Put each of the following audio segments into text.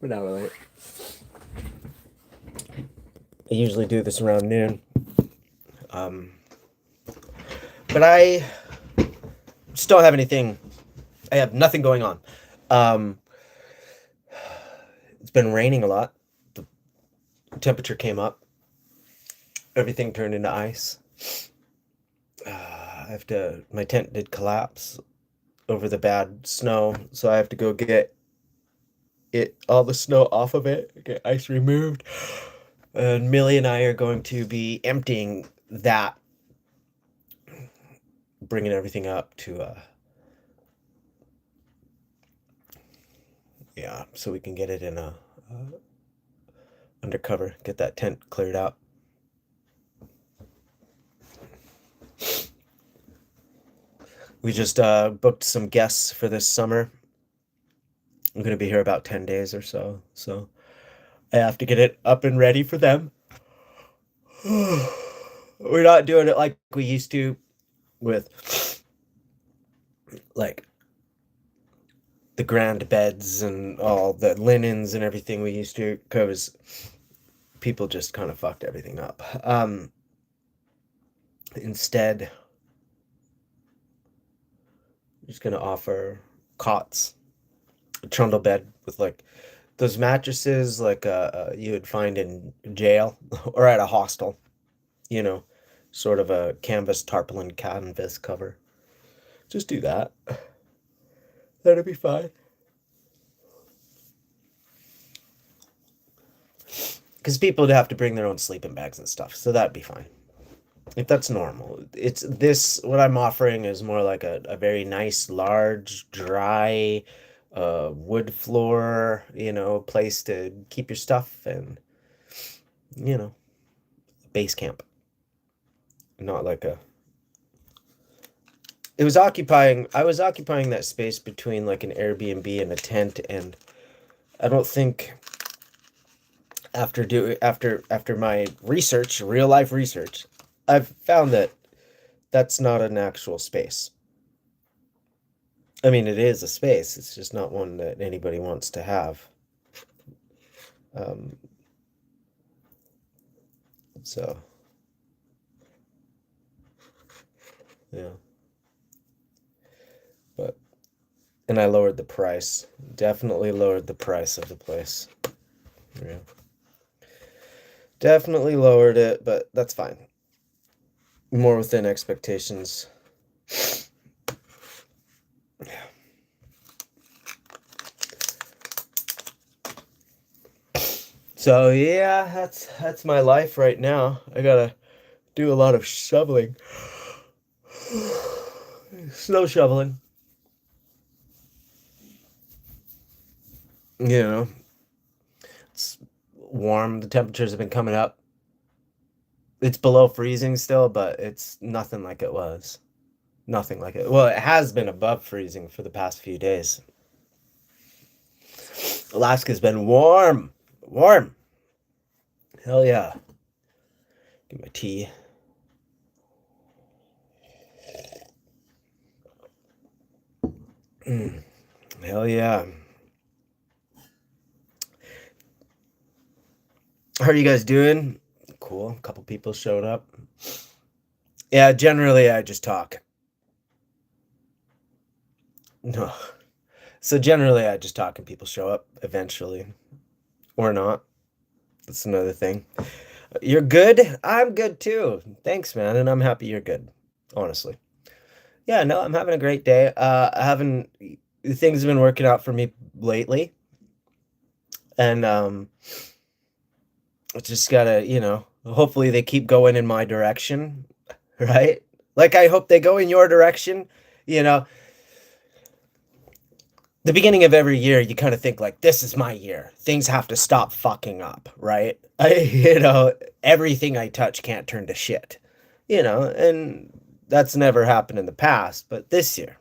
We're now late. I usually do this around noon. But I just don't have anything. I have nothing going on. It's been raining a lot. The temperature came up. Everything turned into ice. My tent did collapse over the bad snow, so I have to go get all the snow off of it, get ice removed. And Millie and I are going to be emptying that, bringing everything up to so we can get it in a undercover, get that tent cleared out. We just booked some guests for this summer. I'm going to be here about 10 days or so, so I have to get it up and ready for them. We're not doing it like we used to with like the grand beds and all the linens and everything we used to, because people just kind of fucked everything up. Instead, I'm just going to offer cots, a trundle bed with like those mattresses like you would find in jail or at a hostel, sort of a canvas tarpaulin canvas cover. Just do that. That'll be fine. Because people would have to bring their own sleeping bags and stuff, so that'd be fine. If that's normal. What I'm offering is more like a very nice, large, dry, wood floor, place to keep your stuff and, base camp. Not like I was occupying that space between like an Airbnb and a tent, and I don't think after my research, real life research, I've found that that's not an actual space. I mean, it is a space. It's just not one that anybody wants to have. So, yeah. And I lowered the price. Definitely lowered the price of the place. Yeah. Definitely lowered it, but that's fine. More within expectations. Yeah. So yeah, that's my life right now. I gotta do a lot of shoveling. Snow shoveling. It's warm. The temperatures have been coming up. It's below freezing still, but it's nothing like it was. Nothing like it. Well, it has been above freezing for the past few days. Alaska's been warm. Warm. Hell yeah. Get my tea. Hell yeah. How are you guys doing? Cool. A couple people showed up. Yeah, generally I just talk. No. So generally I just talk and people show up eventually. Or not. That's another thing. You're good? I'm good too. Thanks, man. And I'm happy you're good. Honestly. Yeah, no, I'm having a great day. Things have been working out for me lately. And just gotta, hopefully they keep going in my direction, right? Like I hope they go in your direction, the beginning of every year you kind of think like, this is my year, things have to stop fucking up, right? Everything I touch can't turn to shit, and that's never happened in the past, but this year,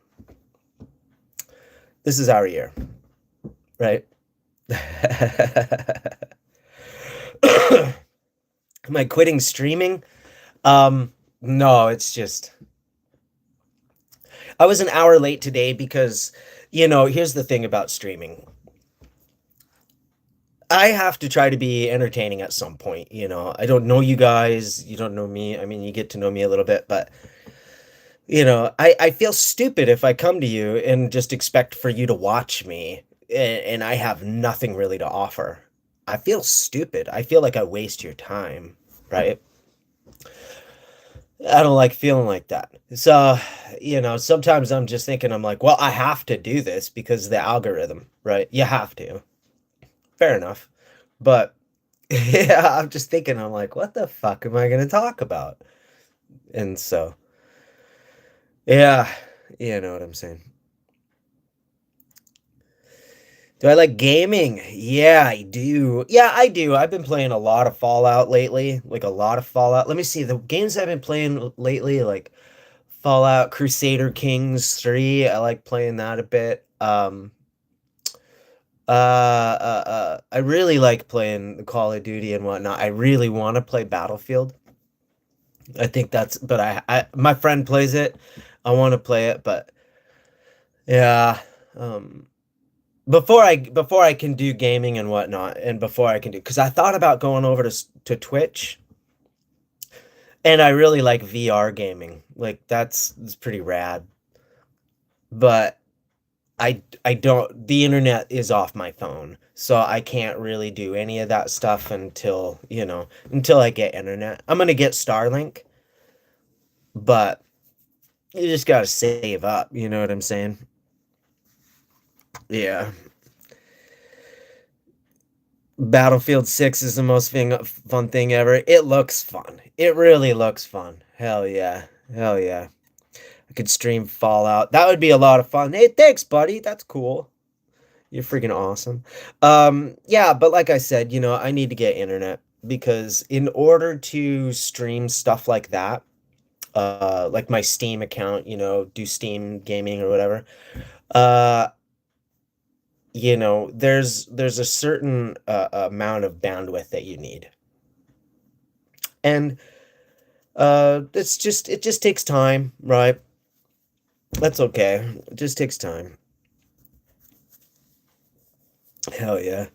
this is our year, right? Am I quitting streaming? No, it's just I was an hour late today because, here's the thing about streaming. I have to try to be entertaining at some point, you know. I don't know you guys, you don't know me. I mean, you get to know me a little bit, but you know, I feel stupid if I come to you and just expect for you to watch me and I have nothing really to offer. I feel stupid. I feel like I waste your time, right? I don't like feeling like that. So, you know, sometimes I'm just thinking, I'm like, well, I have to do this because the algorithm, right? You have to. Fair enough. But yeah, I'm just thinking, I'm like, what the fuck am I going to talk about? And so, yeah, you know what I'm saying. Do I like gaming? Yeah, I do. Yeah, I do. I've been playing a lot of Fallout lately, like a lot of Fallout. Let me see, the games I've been playing lately, like Fallout Crusader Kings 3. I like playing that a bit. I really like playing the Call of Duty and whatnot. I really want to play Battlefield. I think that's, but my friend plays it. I want to play it, but yeah. Um, before I can do gaming and whatnot, and before I can do, because I thought about going over to Twitch, and I really like VR gaming. Like that's pretty rad. But I don't. The internet is off my phone, so I can't really do any of that stuff until until I get internet. I'm gonna get Starlink, but you just gotta save up. You know what I'm saying? Yeah. Battlefield 6 is the most fun thing ever. It looks fun. It really looks fun. Hell yeah. Hell yeah. I could stream Fallout. That would be a lot of fun. Hey, thanks, buddy. That's cool. You're freaking awesome. Yeah, but like I said, I need to get internet because in order to stream stuff like that, like my Steam account, do Steam gaming or whatever, uh, there's a certain amount of bandwidth that you need. And it just takes time, right? That's okay. It just takes time. Hell yeah.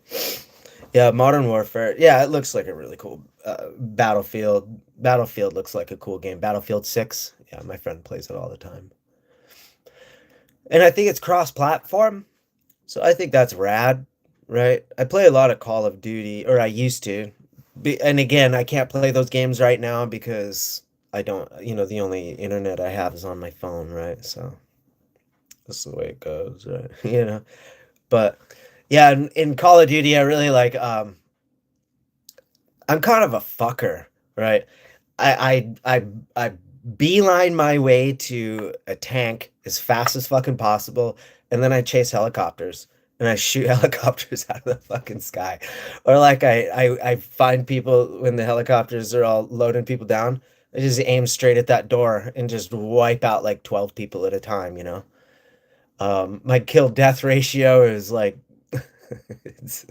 Yeah, Modern Warfare. Yeah, it looks like a really cool Battlefield. Battlefield looks like a cool game. Battlefield 6. Yeah, my friend plays it all the time. And I think it's cross-platform. So I think that's rad, right? I play a lot of Call of Duty, or I used to. And again, I can't play those games right now because I don't, the only internet I have is on my phone, right? So that's the way it goes, right? But yeah, in Call of Duty, I really like I'm kind of a fucker, right? I beeline my way to a tank as fast as fucking possible, and then I chase helicopters and I shoot helicopters out of the fucking sky. Or like I find people when the helicopters are all loading people down, I just aim straight at that door and just wipe out like 12 people at a time. My kill death ratio is like it's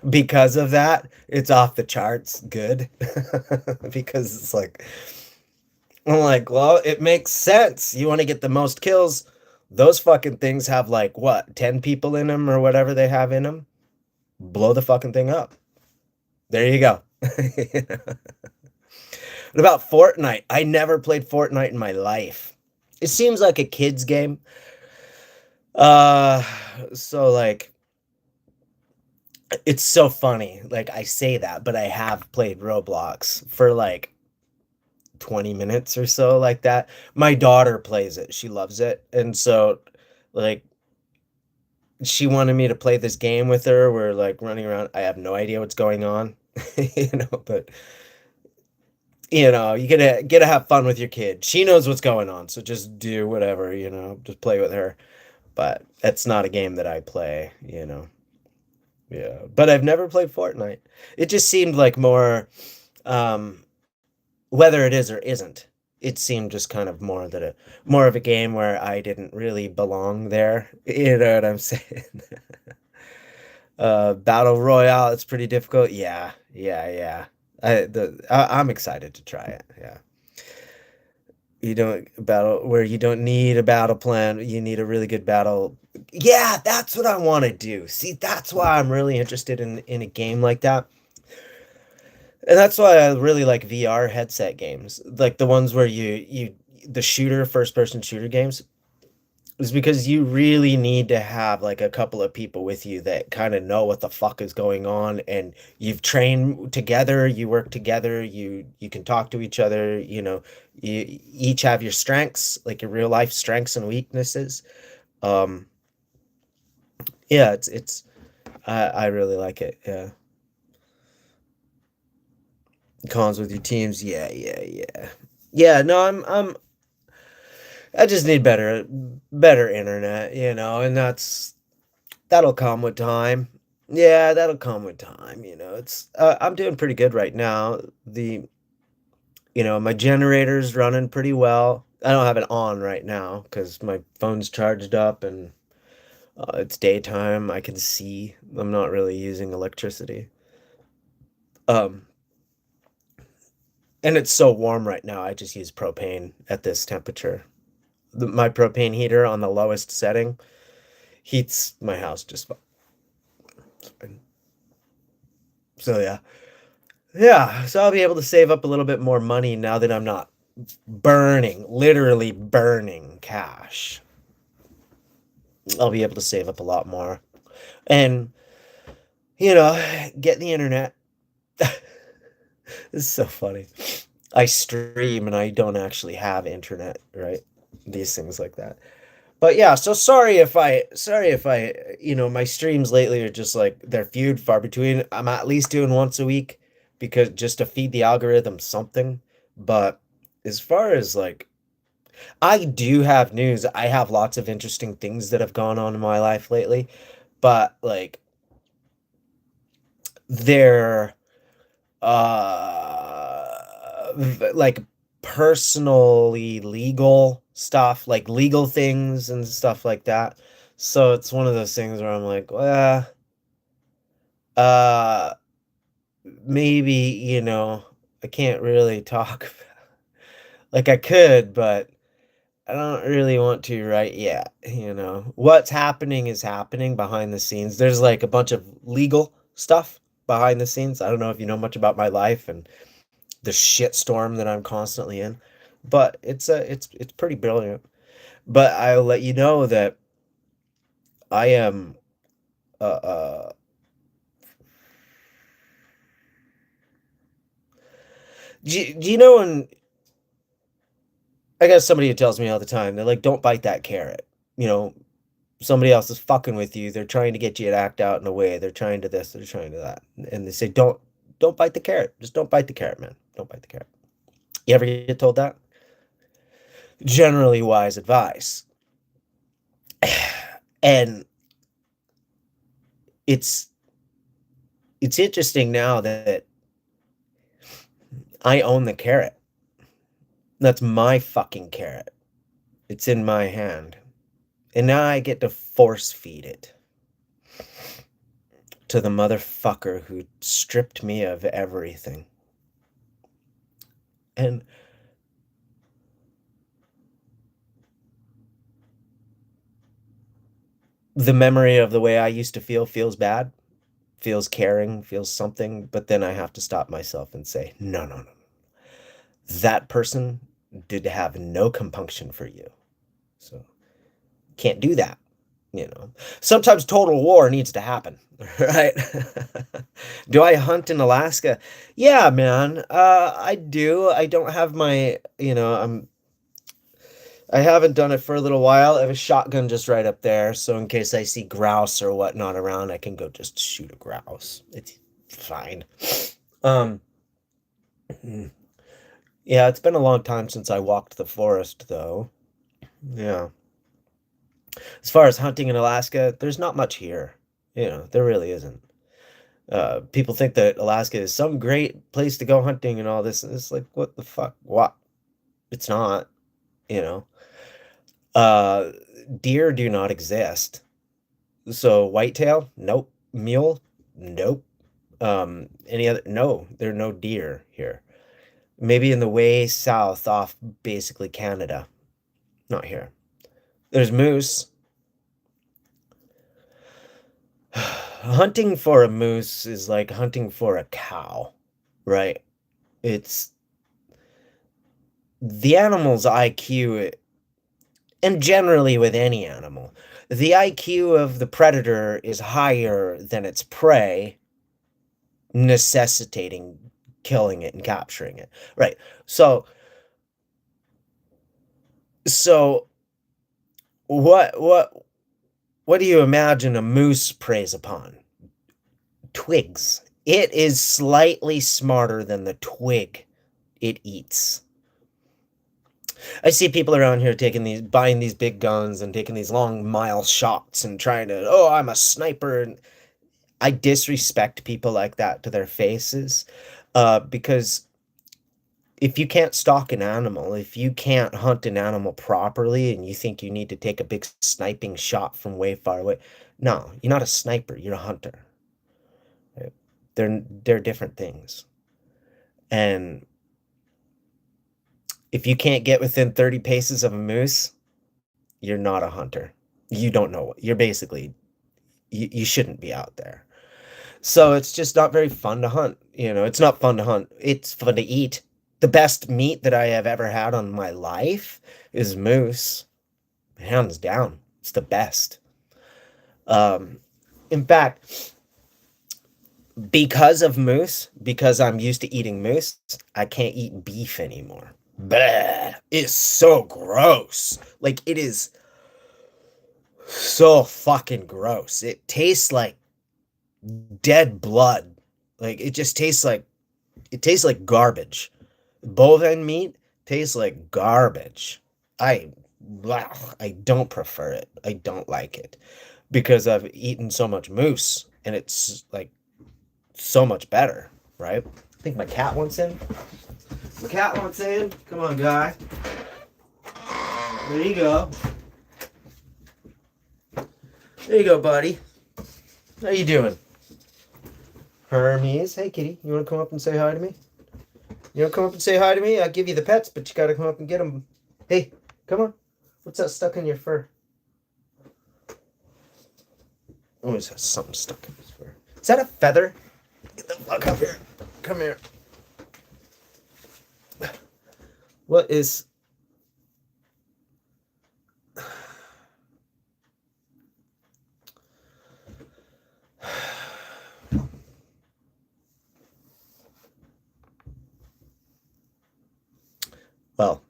because of that, it's off the charts good. Because it's like I'm like, well, it makes sense. You want to get the most kills. Those fucking things have like what, 10 people in them or whatever they have in them. Blow the fucking thing up. There you go. What about Fortnite? I never played Fortnite in my life. It seems like a kid's game. Uh, so like it's so funny. Like I say that, but I have played Roblox for like 20 minutes or so like that. My daughter plays it. She loves it. And so like she wanted me to play this game with her. We're like running around. I have no idea what's going on. But you gotta have fun with your kid. She knows what's going on, so just do whatever, just play with her. But that's not a game that I play. Yeah. But I've never played Fortnite. It just seemed like more um whether it is or isn't, it seemed just kind of more of a game where I didn't really belong there. You know what I'm saying? Battle Royale, it's pretty difficult. Yeah, yeah, yeah. I'm excited to try it. Yeah. You don't battle where you don't need a battle plan. You need a really good battle. Yeah, that's what I want to do. See, that's why I'm really interested in a game like that. And that's why I really like VR headset games. Like the ones where the shooter first person shooter games is because you really need to have like a couple of people with you that kind of know what the fuck is going on, and you've trained together, you work together, you can talk to each other, you each have your strengths, like your real life strengths and weaknesses. Um yeah, it's I really like it. Yeah. Cons with your teams. Yeah, yeah, yeah. Yeah, no, I just need better internet, and that'll come with time. Yeah, that'll come with time, It's I'm doing pretty good right now. My generator's running pretty well. I don't have it on right now because my phone's charged up and it's daytime. I can see. I'm not really using electricity. Um, and it's so warm right now. I just use propane at this temperature. My propane heater on the lowest setting heats my house just fine. So yeah. Yeah, so I'll be able to save up a little bit more money now that I'm not literally burning cash. I'll be able to save up a lot more. And, you know, get the internet. This is so funny. I stream and I don't actually have internet, right? These things like that. But yeah, so sorry if I, my streams lately are just like they're few and far between. I'm at least doing once a week because just to feed the algorithm something. But as far as like I do have news. I have lots of interesting things that have gone on in my life lately, but like they're like personally legal stuff, like legal things and stuff like that. So it's one of those things where I'm like, well, uh, maybe, I can't really talk. Like I could, but I don't really want to right yet. What's happening is happening behind the scenes. There's like a bunch of legal stuff behind the scenes. I don't know if you know much about my life and the shitstorm that I'm constantly in, but it's pretty brilliant. But I'll let you know that I am uh do you know when I got somebody who tells me all the time, they're like, don't bite that carrot. You know, somebody else is fucking with you. They're trying to get you to act out in a way. They're trying to this, they're trying to that. And they say, don't bite the carrot. Just don't bite the carrot, man. Don't bite the carrot. You ever get told that? Generally wise advice. And it's it's interesting now that I own the carrot. That's my fucking carrot. It's in my hand. And now I get to force feed it to the motherfucker who stripped me of everything. And the memory of the way I used to feel feels bad, feels caring, feels something, but then I have to stop myself and say, no, no, no. That person did have no compunction for you. So can't do that. Sometimes total war needs to happen, right? Do I hunt in Alaska? Yeah, man. I do. I don't have I haven't done it for a little while. I have a shotgun just right up there, so in case I see grouse or whatnot around, I can go just shoot a grouse. It's fine. Um, yeah, it's been a long time since I walked the forest, though. Yeah. As far as hunting in Alaska, there's not much here. There really isn't. People think that Alaska is some great place to go hunting and all this, and it's like, what the fuck? What? It's not, you know. Uh, Deer do not exist. So whitetail, nope. Mule, nope. Any other? No, there are no deer here. Maybe in the way south off basically Canada. Not here. There's moose. Hunting for a moose is like hunting for a cow, right? It's the animal's IQ, and generally with any animal, the IQ of the predator is higher than its prey, necessitating killing it and capturing it. Right. So what do you imagine a moose preys upon? Twigs. It is slightly smarter than the twig it eats. I see people around here buying these big guns and taking these long mile shots and trying to, oh, I'm a sniper. And I disrespect people like that to their faces, because if you can't stalk an animal, if you can't hunt an animal properly and you think you need to take a big sniping shot from way far away, no, you're not a sniper, you're a hunter. Right? They're different things. And if you can't get within 30 paces of a moose, you're not a hunter. You don't know. You're basically, you shouldn't be out there. So it's just not very fun to hunt. It's not fun to hunt. It's fun to eat. The best meat that I have ever had on my life is moose. Hands down. It's the best. In fact, because of moose, because I'm used to eating moose, I can't eat beef anymore. Bleh. It's so gross. Like, it is so fucking gross. It tastes like dead blood. Like, it tastes like garbage. Bovine meat tastes like garbage. I don't prefer it. I don't like it because I've eaten so much moose and it's like so much better, right? I think my cat wants in. My cat wants in. Come on, guy. There you go. There you go, buddy. How you doing? Hermes. Hey, kitty. You want to come up and say hi to me? You want to come up and say hi to me? I'll give you the pets, but you got to come up and get them. Hey, come on. What's that stuck in your fur? Always has something stuck in his fur. Is that a feather? Get the fuck up here. Come here. What is... Well,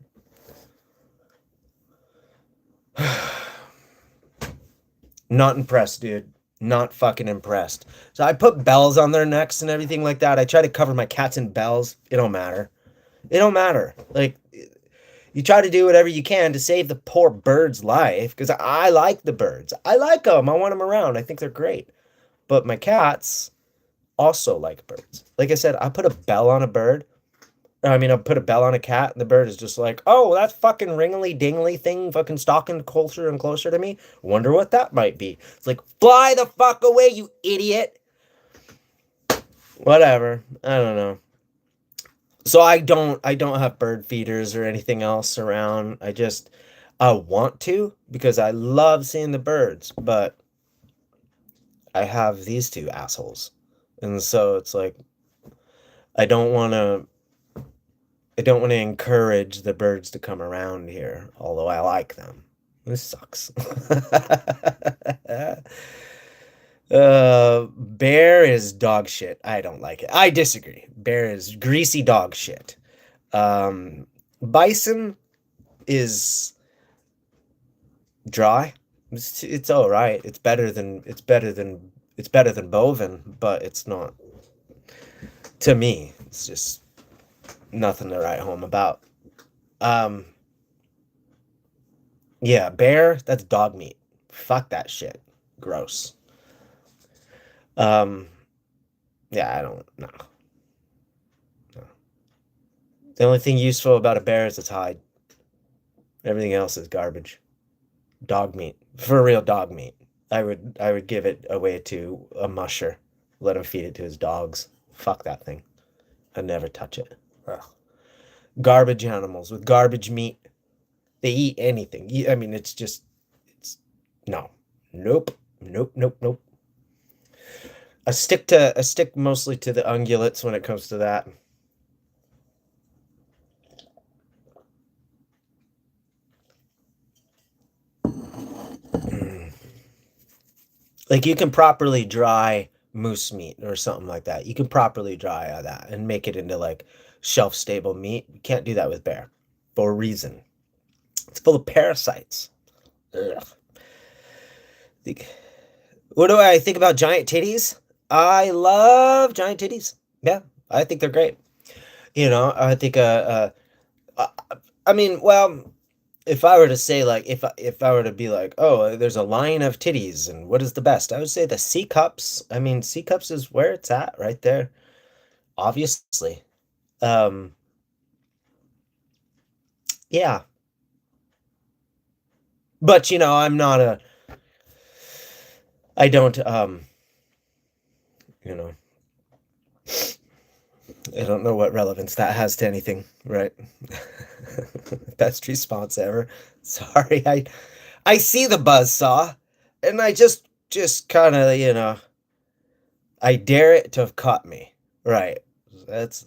not impressed, dude. Not fucking impressed. So I put bells on their necks and everything like that. I try to cover my cats in bells. It don't matter. It don't matter. Like, you try to do whatever you can to save the poor bird's life, because I like the birds. I like them. I want them around. I think they're great. But my cats also like birds. Like I said, I put a bell on a bird. I mean, I put a bell on a cat, and the bird is just like, oh, that fucking ringly dingly thing fucking stalking closer and closer to me. Wonder what that might be. It's like, fly the fuck away, you idiot. Whatever. I don't know. So I don't have bird feeders or anything else around. I want to because I love seeing the birds, but I have these two assholes. And so it's like, I don't want to encourage the birds to come around here, although I like them. This sucks. Bear is dog shit. I don't like it. I disagree. Bear is greasy dog shit. Bison is dry. It's all right. It's better than bovine, but it's not. To me, it's just nothing to write home about. Yeah, bear, that's dog meat. Fuck that shit. Gross. Yeah, I don't know. No. The only thing useful about a bear is its hide. Everything else is garbage. Dog meat. For real dog meat. I would give it away to a musher. Let him feed it to his dogs. Fuck that thing. I'd never touch it. Ugh. Garbage animals with garbage meat. They eat anything. I mean, it's no, nope, nope, nope, nope. I stick mostly to the ungulates when it comes to that. Like you can properly dry moose meat or something like that. You can properly dry that and make it into like shelf stable meat. You can't do that with bear for a reason. It's full of parasites. Ugh. What do I think about giant titties? I love giant titties. Yeah, I think they're great. I think uh, I mean, well, if I were to say like if I were to be like, oh, there's a line of titties and what is the best? I would say the C cups. I mean, C cups is where it's at right there, obviously. Um, yeah. But I'm not a I don't you know, I don't know what relevance that has to anything, right? Best response ever. Sorry, I see the buzz saw and I just kind of, I dare it to have caught me. Right. That's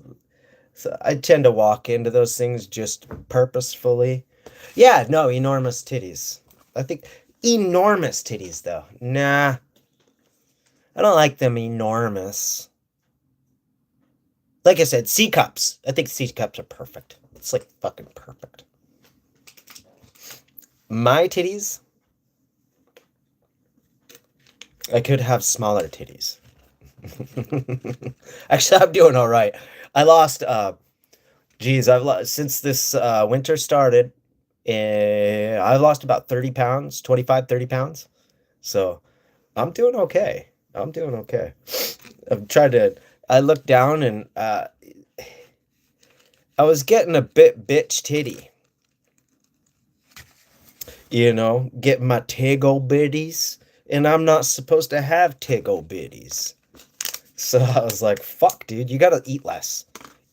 So I tend to walk into those things just purposefully. Yeah, no, enormous titties. I think enormous titties though. Nah, I don't like them enormous. Like I said, C cups. I think C cups are perfect. It's like fucking perfect. My titties, I could have smaller titties. Actually, I'm doing all right. I lost geez, I've lost since this winter started. I've lost about 30 pounds, 25, 30 pounds. So I'm doing okay. I'm doing okay. I've tried to, I looked down and I was getting a bit bitch titty. Get my tiggle bitties. And I'm not supposed to have tiggle bitties. So I was like, fuck, dude, you gotta eat less.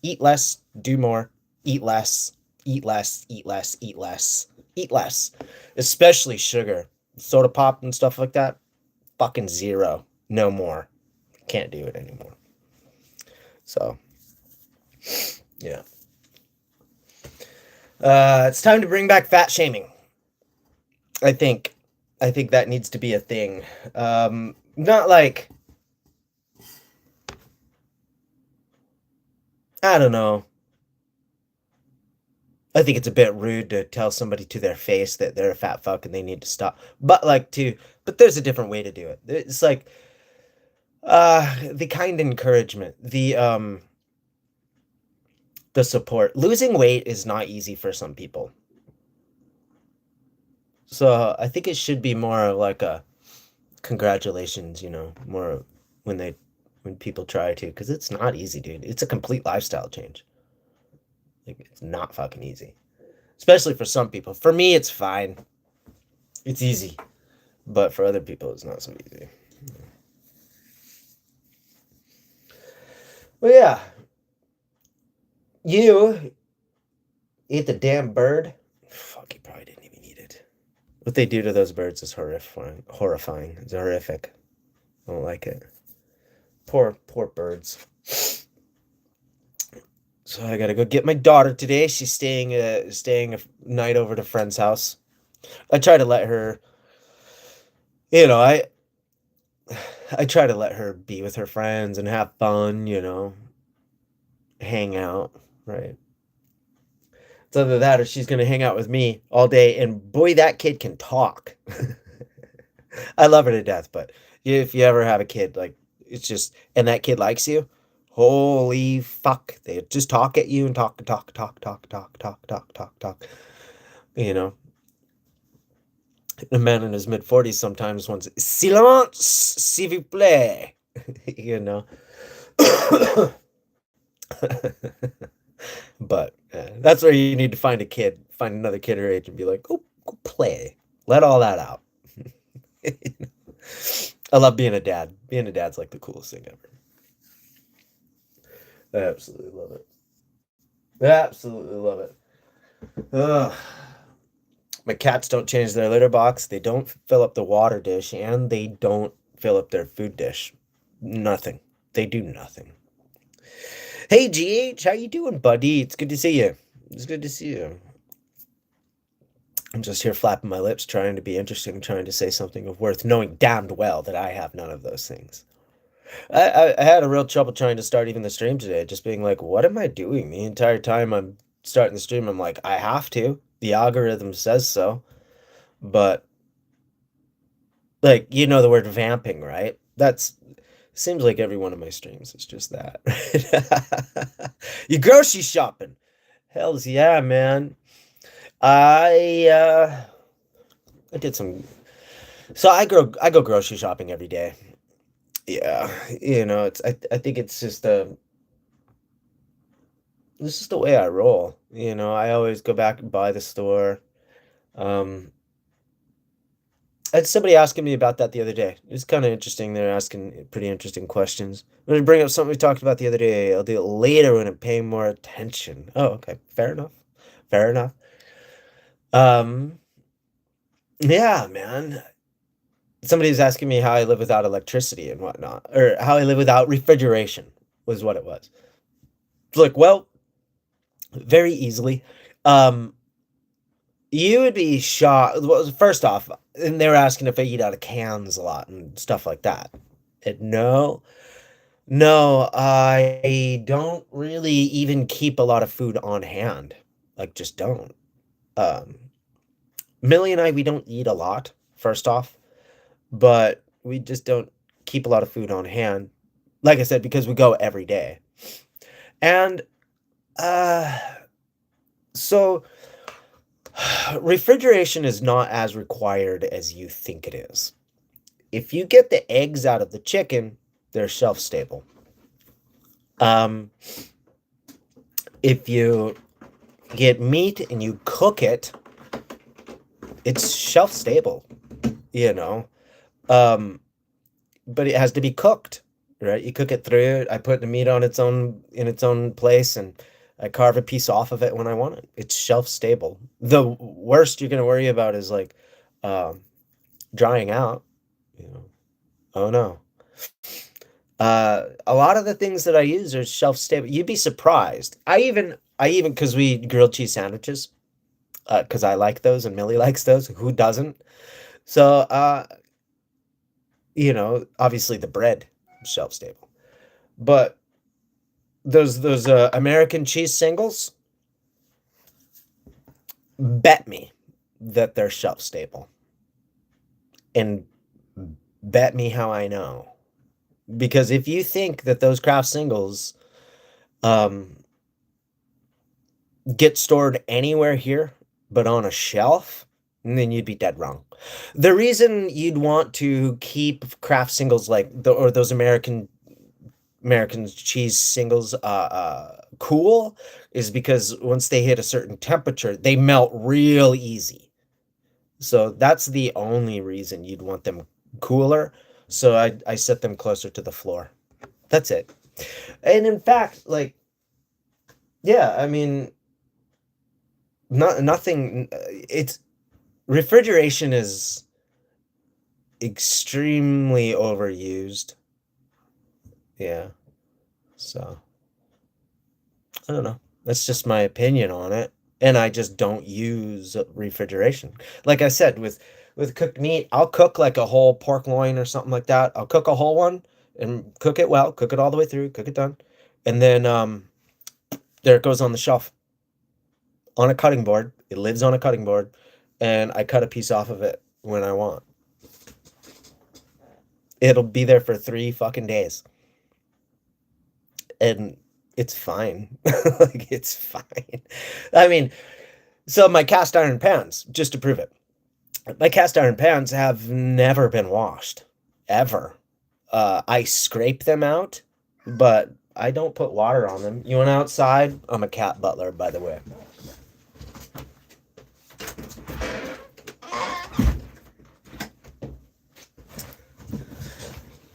Eat less, do more. Eat less, eat less, eat less, eat less, eat less. Especially sugar. Soda pop and stuff like that. Fucking zero. No more. Can't do it anymore. So, yeah. It's time to bring back fat shaming. I think. I think that needs to be a thing. Not like, I don't know. I think it's a bit rude to tell somebody to their face that they're a fat fuck and they need to stop. But there's a different way to do it. It's like the kind encouragement, the support. Losing weight is not easy for some people. So I think it should be more like a congratulations, more when they when people try to, because it's not easy, dude. It's a complete lifestyle change. Like it's not fucking easy, especially for some people. For me, it's fine. It's easy, but for other people, it's not so easy. Well, yeah, you eat the damn bird. Fuck, you probably didn't even eat it. What they do to those birds is horrifying. Horrifying. It's horrific. I don't like it. Poor birds. So I gotta go get my daughter today. She's staying a night over at a friend's house. I try to let her, you know, I try to let her be with her friends and have fun, hang out, right? It's either that or she's gonna hang out with me all day, and boy, that kid can talk. I love her to death, but if you ever have a kid, like it's just, and that kid likes you, holy fuck, they just talk at you and talk, talk, talk, talk, talk, talk, talk, talk, talk. You know, a man in his mid 40s sometimes wants silence, s'il vous plaît. you know. But that's where you need to find another kid her age and be like, go play, let all that out. I love being a dad. Being a dad's like the coolest thing ever. I absolutely love it. Absolutely love it. Ugh. My cats don't change their litter box. They don't fill up the water dish, and they don't fill up their food dish. Nothing. They do nothing. Hey, GH, how you doing, buddy? It's good to see you. It's good to see you. I'm just here flapping my lips, trying to be interesting, trying to say something of worth, knowing damned well that I have none of those things. I had a real trouble trying to start even the stream today, just being like, what am I doing? The entire time I'm starting the stream, I'm like, I have to. The algorithm says so. But, like, you know the word vamping, right? That's seems like every one of my streams is just that. You grocery shopping. Hells yeah, man. I I did some I go grocery shopping every day. Yeah, you know, I think it's just this is the way I roll. You know, I always go back and buy the store. Um, I had somebody asking me about that the other day. It's kind of interesting. They're asking pretty interesting questions. I'm gonna bring up something we talked about the other day. I'll do it later when I'm paying more attention. Oh, okay. Fair enough. Fair enough. Um, yeah, man. Somebody was asking me how I live without electricity and whatnot, or how I live without refrigeration was what it was. Look, well, very easily. Um, you would be shocked. Well, first off, and they were asking if I eat out of cans a lot and stuff like that. And no, no, I don't really even keep a lot of food on hand. Like, just don't. Um, Millie and I, we don't eat a lot, first off, but we just don't keep a lot of food on hand. Like I said, because we go every day. And uh, so refrigeration is not as required as you think it is. If you get the eggs out of the chicken, they're shelf stable. If you get meat and you cook it, it's shelf stable, you know. But it has to be cooked, right? You cook it through. I put the meat on its own in its own place, and I carve a piece off of it when I want it. It's shelf stable. The worst you're gonna worry about is like drying out. You know, oh no. A lot of the things that I use are shelf stable. You'd be surprised. I even because we grilled cheese sandwiches, because I like those and Millie likes those. Who doesn't? So, you know, obviously the bread shelf stable, but those American cheese singles, bet me that they're shelf stable, and bet me how I know. Because if you think that those craft singles um, get stored anywhere here but on a shelf, then you'd be dead wrong. The reason you'd want to keep craft singles like or those American cheese singles cool is because once they hit a certain temperature, they melt real easy. So that's the only reason you'd want them cooler. So I set them closer to the floor. That's it. And in fact, like, yeah, I mean, nothing. It's refrigeration is extremely overused. Yeah. So I don't know. That's just my opinion on it. And I just don't use refrigeration. Like I said, with cooked meat, I'll cook like a whole pork loin or something like that. I'll cook a whole one and cook it well, cook it all the way through, cook it done. And then there it goes on the shelf on a cutting board. It lives on a cutting board, and I cut a piece off of it when I want. It'll be there for 3 fucking days. And it's fine. Like, it's fine. I mean, so my cast iron pans, just to prove it, my cast iron pans have never been washed, ever. I scrape them out, but I don't put water on them. You went outside? I'm a cat butler, by the way.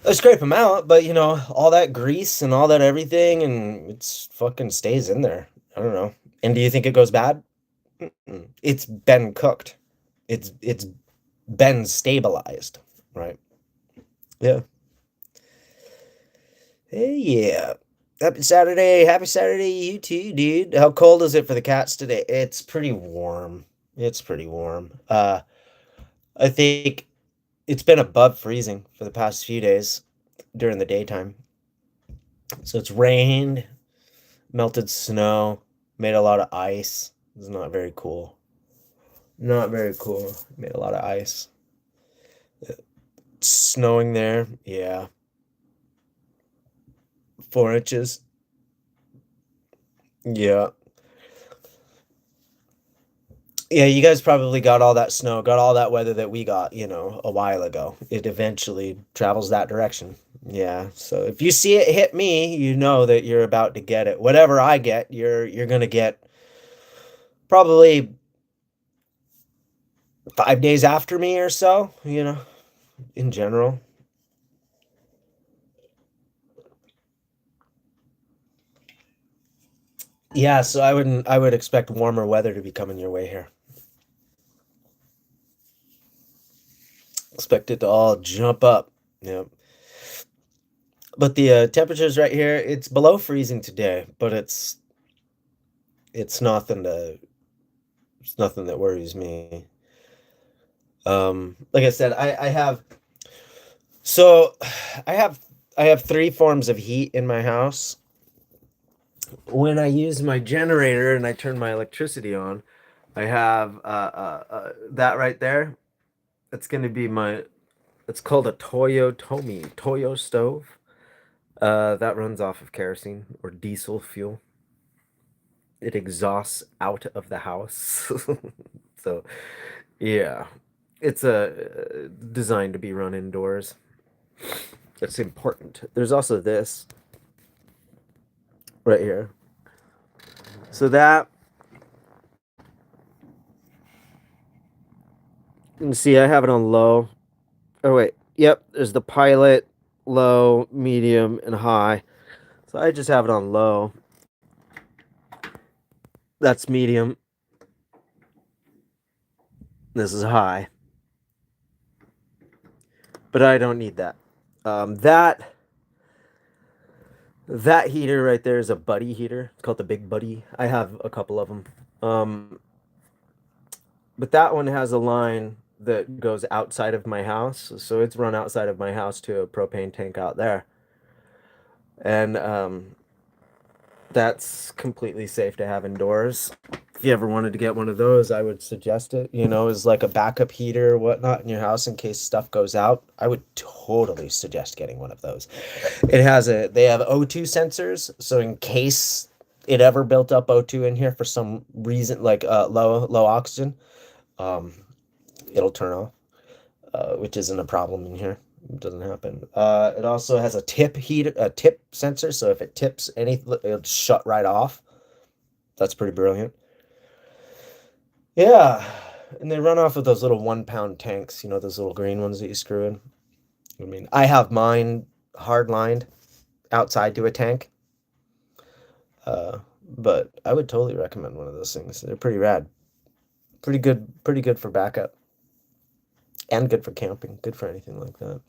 I scrape them out, but you know, all that grease and all that everything, and it's fucking stays in there. I don't know. And do you think it goes bad? Mm-mm. It's been cooked. It's been stabilized, right? Yeah. Hey, yeah. Happy Saturday, you too, dude. How cold is it for the cats today? It's pretty warm. It's pretty warm. I think it's been above freezing for the past few days during the daytime. So it's rained, melted snow, made a lot of ice. It's not very cool. Not very cool. Made a lot of ice. Snowing there. Yeah. 4 inches. Yeah. Yeah, you guys probably got all that snow, got all that weather that we got, a while ago. It eventually travels that direction. Yeah. So if you see it hit me, you know that you're about to get it. Whatever I get, you're gonna get probably 5 days after me or so, in general. Yeah, so I would expect warmer weather to be coming your way here. Expect it to all jump up. Yeah. But the temperatures right here, it's below freezing today, but it's nothing to it's nothing that worries me. Like I said, I have so I have three forms of heat in my house. When I use my generator and I turn my electricity on, I have that right there. It's gonna be it's called a Toyo stove. That runs off of kerosene or diesel fuel. It exhausts out of the house. So, yeah, it's designed to be run indoors. It's important. There's also this right here. So that you can see I have it on low. Oh wait, yep, there's the pilot, low, medium, and high. So I just have it on low. That's medium. This is high. But I don't need that. That heater right there is a buddy heater. It's called the Big Buddy. I have a couple of them. But that one has a line that goes outside of my house, so it's run outside of my house to a propane tank out there. And that's completely safe to have indoors. If you ever wanted to get one of those, I would suggest it, as like a backup heater or whatnot in your house in case stuff goes out. I would totally suggest getting one of those. They have O2 sensors, so in case it ever built up O2 in here for some reason, like low oxygen, um, it'll turn off, which isn't a problem in here. It doesn't happen. It also has a tip sensor, so if it tips anything, it'll shut right off. That's pretty brilliant. Yeah, and they run off of those little 1 pound tanks, those little green ones that you screw in. I mean, I have mine hard lined outside to a tank. But I would totally recommend one of those things. They're pretty rad. Pretty good for backup. And good for camping, good for anything like that.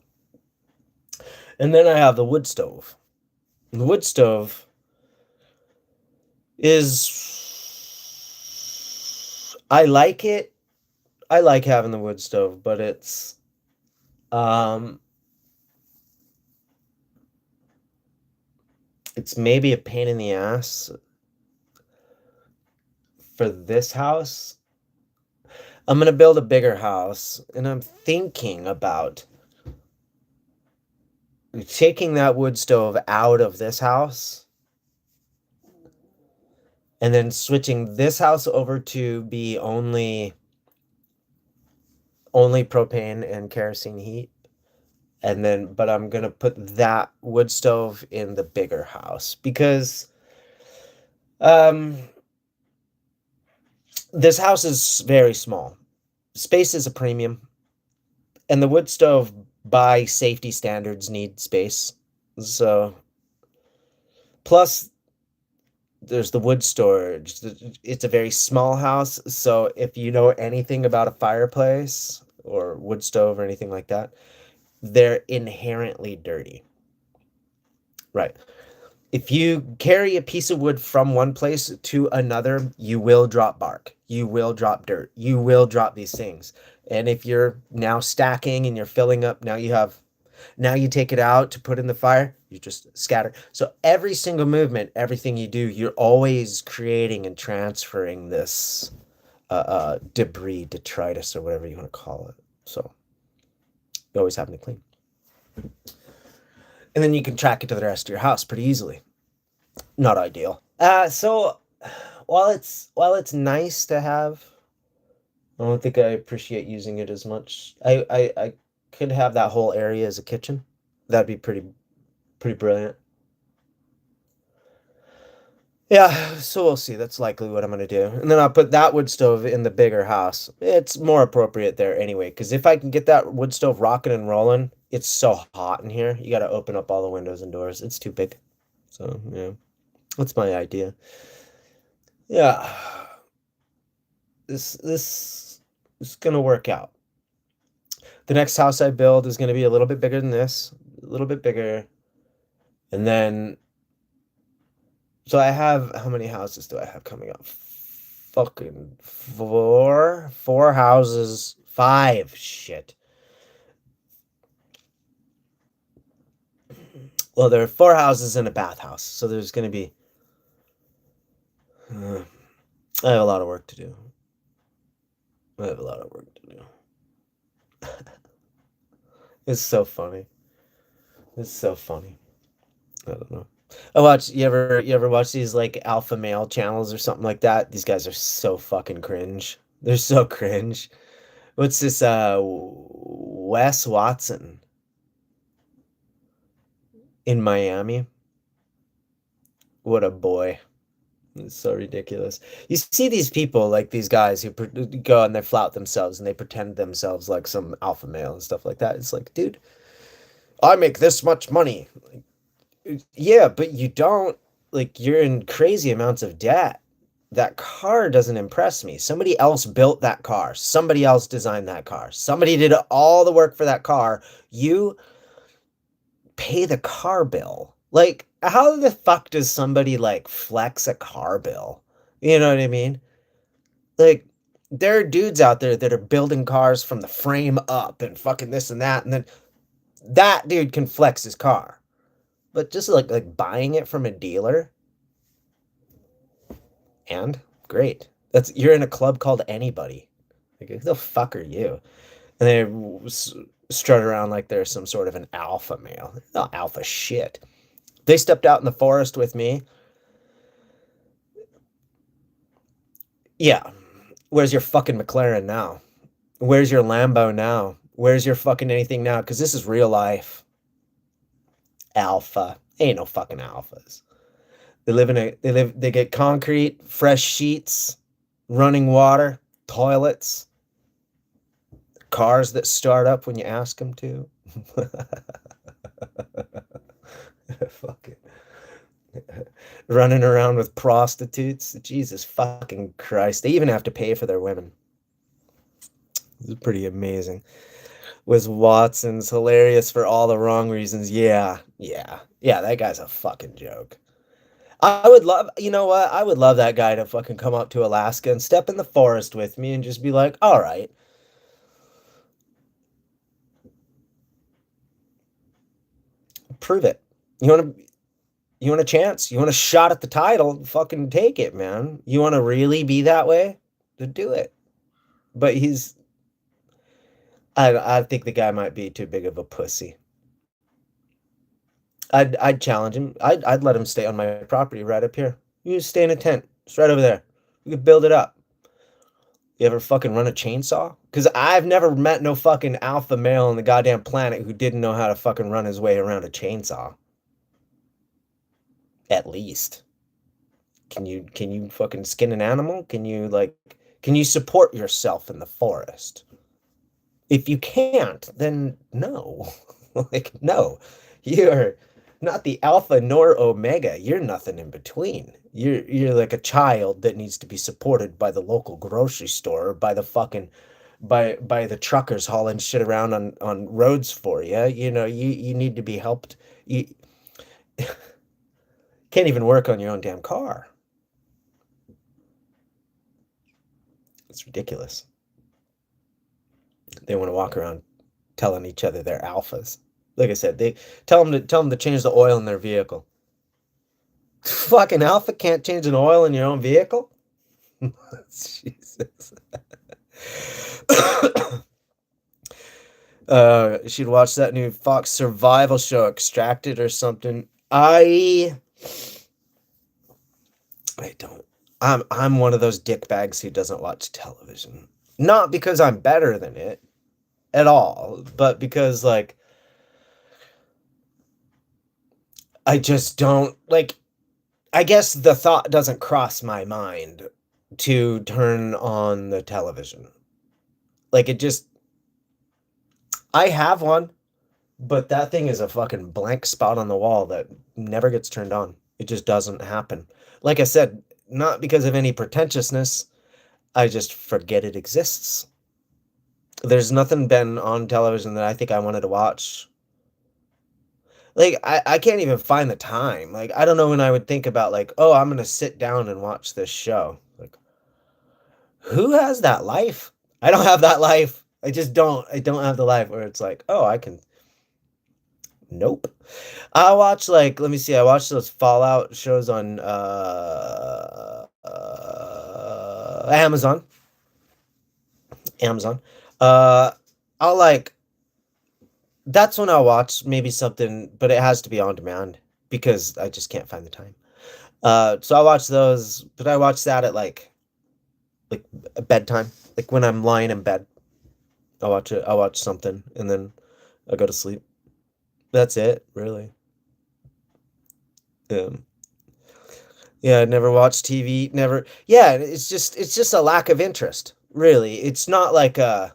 And then I have the wood stove. The wood stove is I like it. I like having the wood stove, but um it's maybe a pain in the ass for this house. I'm gonna build a bigger house, and I'm thinking about taking that wood stove out of this house and then switching this house over to be only propane and kerosene heat. And then, but I'm gonna put that wood stove in the bigger house because um this house is very small. Space is a premium, and the wood stove by safety standards need space. So plus there's the wood storage. It's a very small house, so if you know anything about a fireplace or wood stove or anything like that, they're inherently dirty. Right. If you carry a piece of wood from one place to another, you will drop bark. You will drop dirt. You will drop these things. And if you're now stacking and you're filling up, now you take it out to put in the fire, you just scatter. So every single movement, everything you do, you're always creating and transferring this debris, detritus, or whatever you want to call it. So you always having to clean. And then you can track it to the rest of your house pretty easily. Not ideal. So while it's nice to have, I don't think I appreciate using it as much. I could have that whole area as a kitchen. That'd be pretty brilliant. Yeah, so we'll see. That's likely what I'm gonna do. And then I'll put that wood stove in the bigger house. It's more appropriate there anyway, because if I can get that wood stove rocking and rolling, it's so hot in here. You gotta open up all the windows and doors. It's too big. So, yeah, that's my idea. Yeah, this is gonna work out. The next house I build is gonna be a little bit bigger than this, a little bit bigger, and then so I have how many houses do I have coming up? Fucking four houses, five. Shit. Well, there are four houses and a bathhouse, so there's gonna be. I have a lot of work to do. I have a lot of work to do. It's so funny. It's so funny. I don't know. I watch you ever watch these like alpha male channels or something like that? These guys are so fucking cringe. They're so cringe. What's this Wes Watson in Miami? What a boy. It's so ridiculous. You see these people like these guys who go and they flout themselves and they pretend themselves like some alpha male and stuff like that. It's like, dude, I make this much money. Yeah, but you don't, like, you're in crazy amounts of debt. That car doesn't impress me. Somebody else built that car. Somebody else designed that car. Somebody did all the work for that car. You pay the car bill. Like, how the fuck does somebody like flex a car bill? You know what I mean? Like, there are dudes out there that are building cars from the frame up and fucking this and that, and then that dude can flex his car. But just like buying it from a dealer, and great. You're in a club called Anybody. Like, who the fuck are you? And they strut around like they're some sort of an alpha male. Not alpha shit. They stepped out in the forest with me. Yeah. Where's your fucking McLaren now? Where's your Lambo now? Where's your fucking anything now? Because this is real life. Alpha. Ain't no fucking alphas. They get concrete, fresh sheets, running water, toilets, cars that start up when you ask them to. Fuck it. Running around with prostitutes. Jesus fucking Christ. They even have to pay for their women. This is pretty amazing. Was Watson's hilarious for all the wrong reasons. Yeah, that guy's a fucking joke. I would love, you know what? I would love that guy to fucking come up to Alaska and step in the forest with me and just be like, all right. Prove it. You want a chance? You want a shot at the title? Fucking take it, man. You want to really be that way? To do it. But I think the guy might be too big of a pussy. I'd challenge him. I'd let him stay on my property right up here. You just stay in a tent. It's right over there. You could build it up. You ever fucking run a chainsaw? Because I've never met no fucking alpha male on the goddamn planet who didn't know how to fucking run his way around a chainsaw. At least. Can you fucking skin an animal? Can you support yourself in the forest? If you can't, then no. Like, no. You're not the alpha nor omega. You're nothing in between. You're like a child that needs to be supported by the local grocery store or by the fucking by the truckers hauling shit around on roads for you. You know, you need to be helped. You can't even work on your own damn car. It's ridiculous. They want to walk around telling each other they're alphas. Like I said, they tell them to change the oil in their vehicle. Fucking alpha can't change an oil in your own vehicle? Jesus. You should watch that new Fox survival show, Extracted or something. I don't. I'm one of those dickbags who doesn't watch television. Not because I'm better than it at all, but because like I just don't like I guess the thought doesn't cross my mind to turn on the television. Like it just I have one, but that thing is a fucking blank spot on the wall that never gets turned on. It just doesn't happen. Like I said, not because of any pretentiousness, I just forget it exists. There's nothing been on television that I think I wanted to watch. Like I can't even find the time. Like I don't know when I would think about like, oh, I'm gonna sit down and watch this show. Like who has that life? I don't have that life. I just don't. I don't have the life where it's like, oh, I can. Nope. I watch like let me see. I watch those Fallout shows on Amazon. Amazon. Uh, I'll like that's when I'll watch maybe something, but it has to be on demand because I just can't find the time. So I watch those, but I watch that at like bedtime, like when I'm lying in bed. I'll watch it. I'll watch something, and then I go to sleep. That's it, really. Um, yeah, I never watched TV. Never. Yeah, it's just a lack of interest. Really, it's not like I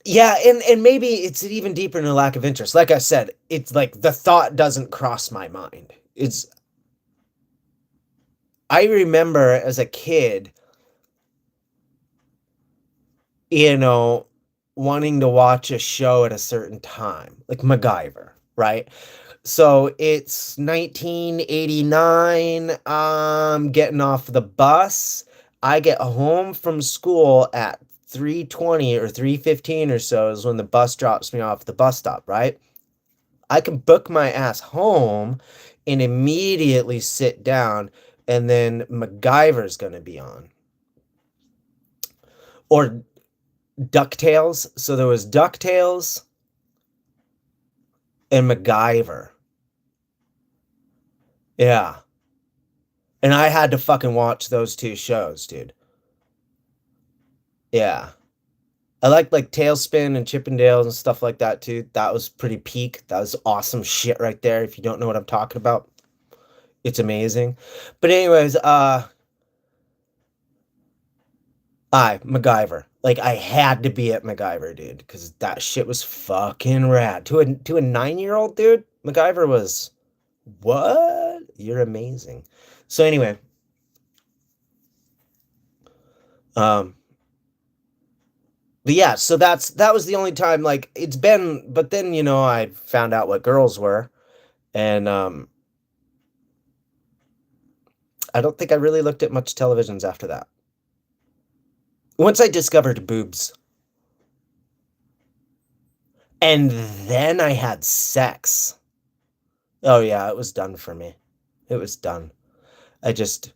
yeah, and maybe it's even deeper in a lack of interest. Like I said, it's like the thought doesn't cross my mind. It's I remember as a kid, you know, wanting to watch a show at a certain time, like MacGyver, right? So it's 1989. I'm getting off the bus. I get home from school at 3:20 or 3:15 or so is when the bus drops me off at the bus stop, right? I can book my ass home and immediately sit down, and then MacGyver's gonna be on. Or DuckTales. So there was DuckTales and MacGyver. Yeah. And I had to fucking watch those two shows, dude. Yeah. I like Tailspin and Chippendales and stuff like that too. That was pretty peak. That was awesome shit right there. If you don't know what I'm talking about, it's amazing. But anyways, I MacGyver. Like I had to be at MacGyver, dude, because that shit was fucking rad. To a 9-year-old dude, MacGyver was what? You're amazing. So anyway, um, but yeah, so that was the only time like it's been. But then I found out what girls were, and I don't think I really looked at much televisions after that. Once I discovered boobs, and then I had sex. Oh yeah, it was done for me. It was done. I just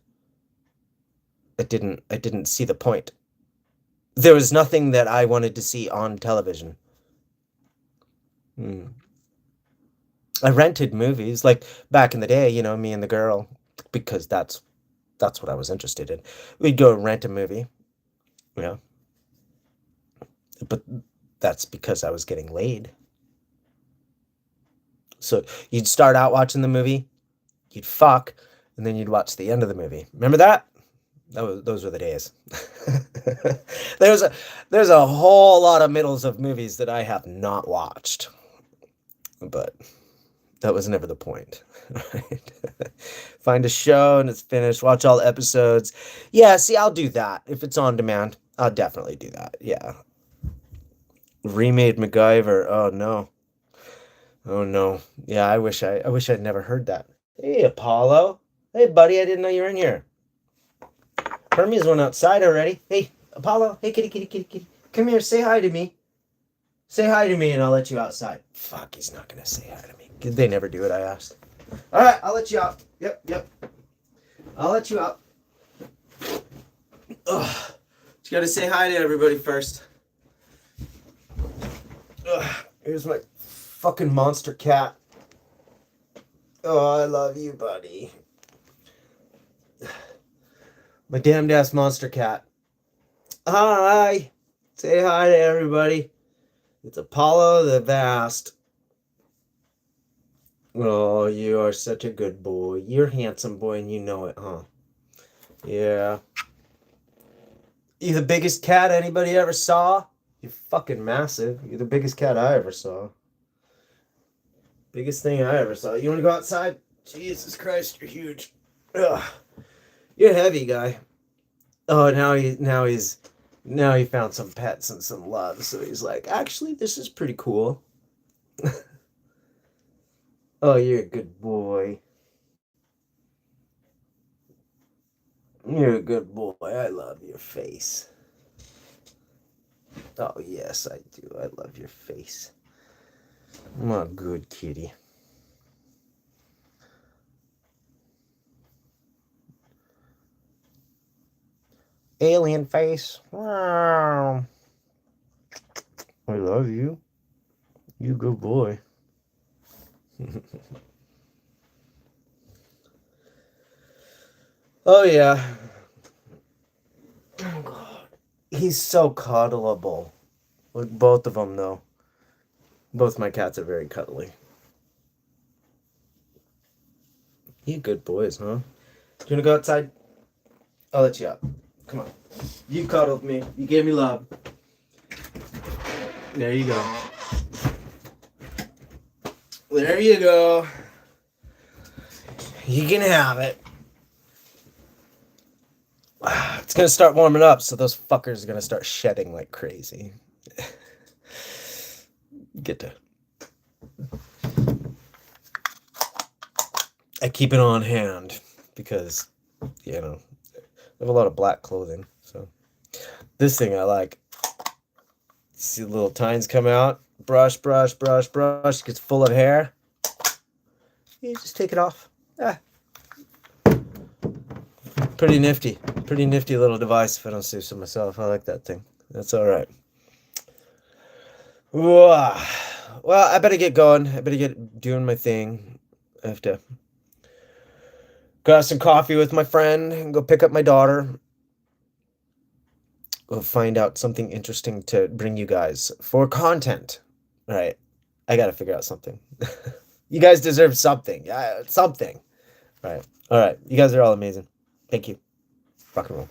I didn't see the point. There was nothing that I wanted to see on television. Hmm. I rented movies like back in the day, me and the girl, because that's what I was interested in. We'd go rent a movie, you know, but that's because I was getting laid. So you'd start out watching the movie, you'd fuck, and then you'd watch the end of the movie. Remember that? Those were the days. There's a there's a whole lot of middles of movies that I have not watched. but that was never the point. Right? Find a show and it's finished. Watch all the episodes. Yeah, see, I'll do that. If it's on demand, I'll definitely do that. Yeah. Remade MacGyver. Oh no. Oh no. Yeah, I wish I'd never heard that. Hey, Apollo. Hey, buddy, I didn't know you were in here. Hermes went outside already. Hey, Apollo. Hey, kitty, kitty, kitty, kitty. Come here, say hi to me. Say hi to me and I'll let you outside. Fuck, he's not gonna say hi to me. They never do it, I asked. Alright, I'll let you out. Yep. I'll let you out. Ugh. You gotta say hi to everybody first. Ugh. Here's my fucking monster cat. Oh, I love you, buddy. My damned ass monster cat. Hi. Say hi to everybody. It's Apollo the Vast. Oh, you are such a good boy. You're a handsome boy and you know it, huh? Yeah. You the biggest cat anybody ever saw? You're fucking massive. You're the biggest cat I ever saw. Biggest thing I ever saw. You want to go outside? Jesus Christ, you're huge. Ugh. You're a heavy guy. Oh, now he found some pets and some love, so he's like, actually, this is pretty cool. Oh, you're a good boy. You're a good boy. I love your face. Oh, yes, I do. I love your face. I'm a good kitty. Alien face. Wow. I love you. You good boy. Oh, yeah. Oh, God. He's so cuddleable. Like, both of them, though. Both my cats are very cuddly. You good boys, huh? Do you want to go outside? I'll let you out. Come on. You cuddled me. You gave me love. There you go. There you go. You can have it. It's going to start warming up, so those fuckers are going to start shedding like crazy. Get to... I keep it on hand because, you know, I have a lot of black clothing, so... This thing I like. See the little tines come out. Brush. Gets full of hair. You just take it off. Pretty nifty. Pretty nifty little device if I don't say so myself. I like that thing. That's alright. Well, I better get going. I better get doing my thing. I have to go have some coffee with my friend and go pick up my daughter. We'll find out something interesting to bring you guys for content. All right. I got to figure out something. You guys deserve something. Something. All right. You guys are all amazing. Thank you. Rock and roll.